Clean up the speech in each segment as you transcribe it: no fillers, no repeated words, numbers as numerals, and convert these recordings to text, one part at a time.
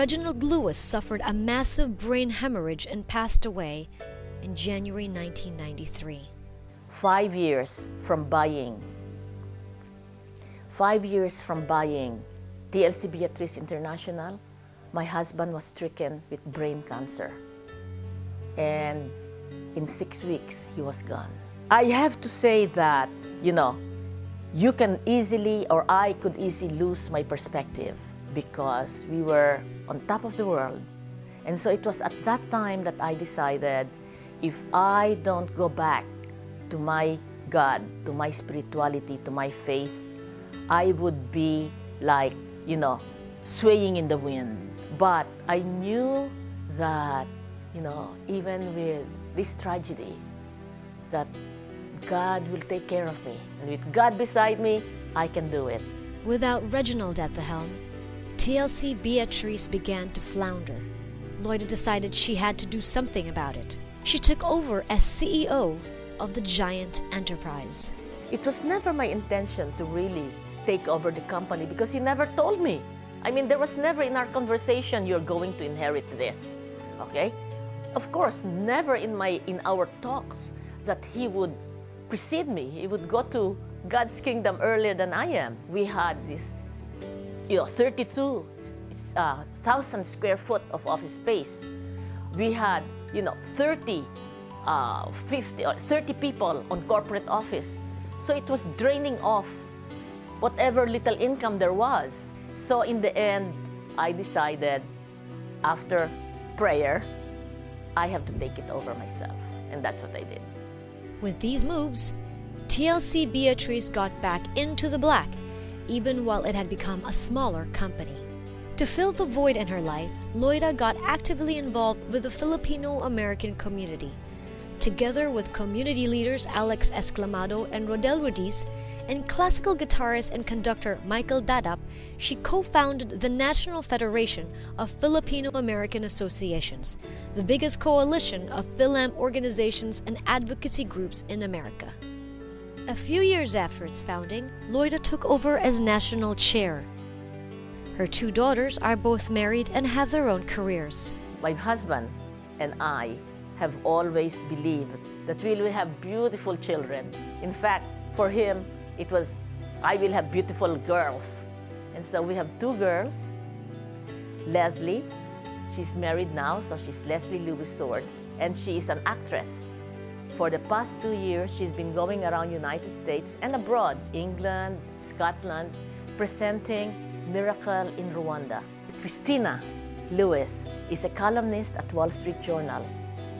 Reginald Lewis suffered a massive brain hemorrhage and passed away in January 1993. 5 years from buying. 5 years from buying TLC Beatrice International, my husband was stricken with brain cancer. And in 6 weeks, he was gone. I have to say that, you can easily, or I could easily lose my perspective because we were on top of the world. And so it was at that time that I decided, if I don't go back to my God, to my spirituality, to my faith, I would be like, swaying in the wind. But I knew that, even with this tragedy, that God will take care of me. And with God beside me, I can do it. Without Reginald at the helm, TLC Beatrice began to flounder. Loida decided she had to do something about it. She took over as CEO of the giant enterprise. It was never my intention to really take over the company because he never told me. I mean, there was never in our conversation, you're going to inherit this, okay? Of course, never in our talks that he would precede me. He would go to God's kingdom earlier than I am. We had this, 32,000 square foot of office space. We had, 30 people on corporate office. So it was draining off whatever little income there was. So in the end, I decided, after prayer, I have to take it over myself. And that's what I did. With these moves, TLC Beatrice got back into the black, even while it had become a smaller company. To fill the void in her life, Loida got actively involved with the Filipino-American community. Together with community leaders Alex Esclamado and Rodel Rudiz, and classical guitarist and conductor Michael Dadap, she co-founded the National Federation of Filipino-American Associations, the biggest coalition of Phil-Am organizations and advocacy groups in America. A few years after its founding, Loida took over as national chair. Her 2 daughters are both married and have their own careers. My husband and I have always believed that we will have beautiful children. In fact, for him, it was, I will have beautiful girls. And so we have 2 girls. Leslie, she's married now, so she's Leslie Lewis Sword, and she is an actress. For the past 2 years, she's been going around United States and abroad, England, Scotland, presenting Miracle in Rwanda. Christina Lewis is a columnist at Wall Street Journal.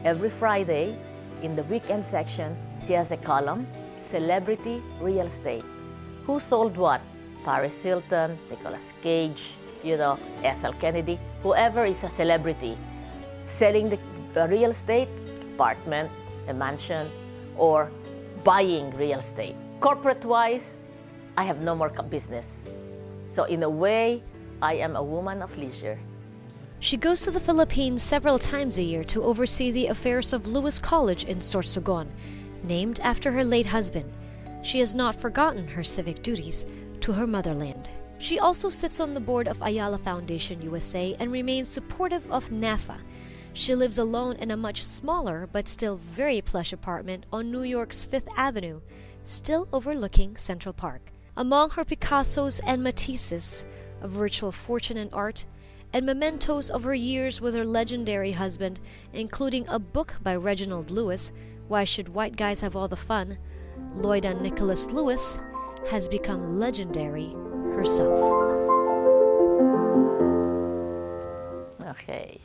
Every Friday, in the weekend section, she has a column, Celebrity Real Estate. Who sold what? Paris Hilton, Nicolas Cage, Ethel Kennedy, whoever is a celebrity selling the real estate, apartment, a mansion, or buying real estate. Corporate-wise, I have no more business. So in a way, I am a woman of leisure. She goes to the Philippines several times a year to oversee the affairs of Lewis College in Sorsogon, named after her late husband. She has not forgotten her civic duties to her motherland. She also sits on the board of Ayala Foundation USA and remains supportive of NAFA. She lives alone in a much smaller but still very plush apartment on New York's 5th Avenue, still overlooking Central Park. Among her Picassos and Matisses, a virtual fortune in art, and mementos of her years with her legendary husband, including a book by Reginald Lewis, Why Should White Guys Have All the Fun?, Loida Nicolas-Lewis has become legendary herself. Okay.